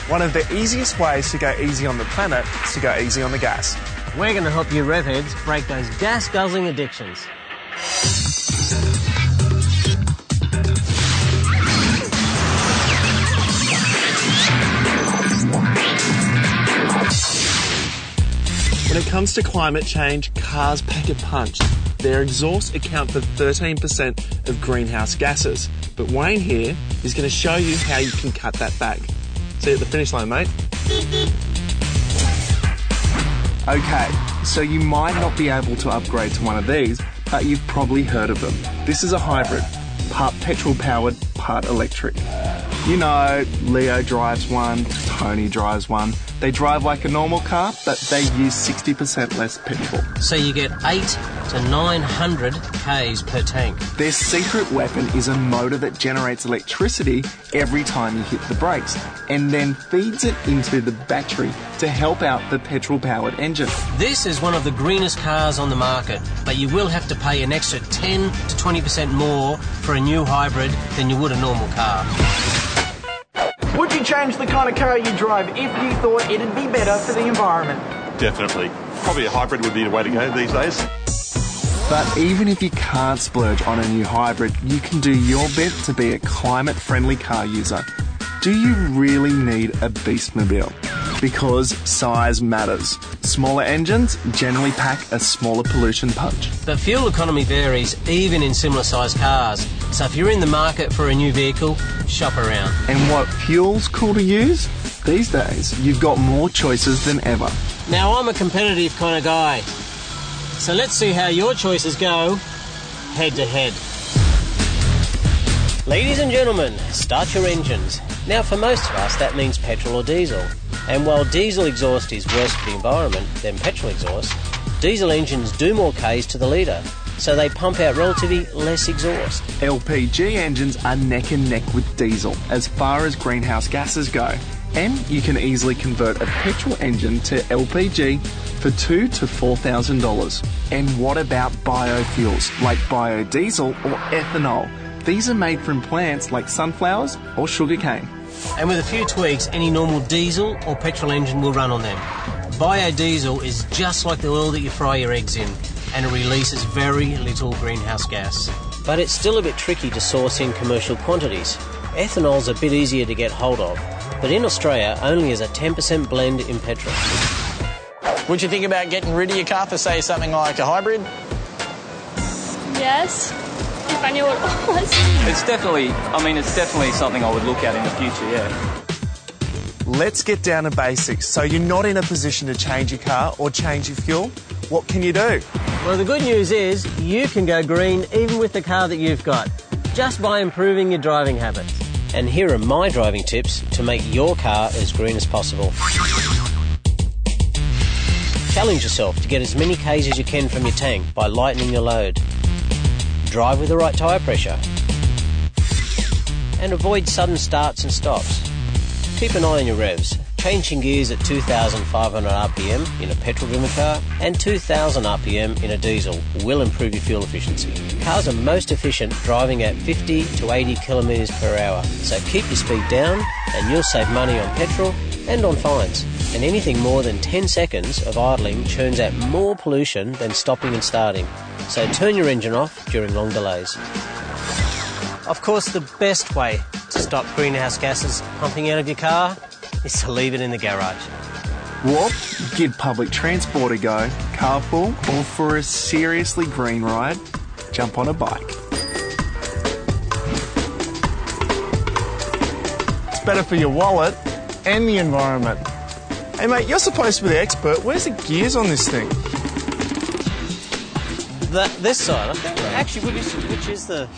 One of the easiest ways to go easy on the planet is to go easy on the gas. We're going to help you rev heads break those gas-guzzling addictions. When it comes to climate change, cars pack a punch. Their exhausts account for 13% of greenhouse gases. But Wayne here is going to show you how you can cut that back. See you at the finish line, mate. Okay, so you might not be able to upgrade to one of these, but you've probably heard of them. This is a hybrid, part petrol-powered, part electric. You know, Leo drives one, Tony drives one. They drive like a normal car, but they use 60% less petrol. So you get 8 to 900 k's per tank. Their secret weapon is a motor that generates electricity every time you hit the brakes, and then feeds it into the battery to help out the petrol-powered engine. This is one of the greenest cars on the market, but you will have to pay an extra 10 to 20% more for a new hybrid than you would a normal car. Would you change the kind of car you drive if you thought it'd be better for the environment? Definitely. Probably a hybrid would be the way to go these days. But even if you can't splurge on a new hybrid, you can do your bit to be a climate-friendly car user. Do you really need a beastmobile? Because size matters. Smaller engines generally pack a smaller pollution punch. But fuel economy varies even in similar sized cars. So if you're in the market for a new vehicle, shop around. And what fuel's cool to use? These days, you've got more choices than ever. Now, I'm a competitive kind of guy. So let's see how your choices go head to head. Ladies and gentlemen, start your engines. Now, for most of us, that means petrol or diesel. And while diesel exhaust is worse for the environment than petrol exhaust, diesel engines do more Ks to the litre, so they pump out relatively less exhaust. LPG engines are neck and neck with diesel as far as greenhouse gases go, and you can easily convert a petrol engine to LPG for $2,000 to $4,000. And what about biofuels like biodiesel or ethanol? These are made from plants like sunflowers or sugarcane. And with a few tweaks, any normal diesel or petrol engine will run on them. Biodiesel is just like the oil that you fry your eggs in, and it releases very little greenhouse gas. But it's still a bit tricky to source in commercial quantities. Ethanol's a bit easier to get hold of, but in Australia only as a 10% blend in petrol. Would you think about getting rid of your car for, say, something like a hybrid? Yes, if I knew what it was. It's definitely something I would look at in the future, yeah. Let's get down to basics. So you're not in a position to change your car or change your fuel. What can you do? Well, the good news is you can go green even with the car that you've got, just by improving your driving habits. And here are my driving tips to make your car as green as possible. Challenge yourself to get as many Ks as you can from your tank by lightening your load. Drive with the right tyre pressure. And avoid sudden starts and stops. Keep an eye on your revs. Changing gears at 2,500 RPM in a petrol-driven car and 2,000 RPM in a diesel will improve your fuel efficiency. Cars are most efficient driving at 50 to 80 kilometres per hour, so keep your speed down and you'll save money on petrol and on fines. And anything more than 10 seconds of idling churns out more pollution than stopping and starting, so turn your engine off during long delays. Of course, the best way to stop greenhouse gases pumping out of your car is to leave it in the garage. Or give public transport a go, carpool, or for a seriously green ride, jump on a bike. It's better for your wallet and the environment. Hey mate, you're supposed to be the expert. Where's the gears on this thing? This side, I think. Actually, which is the...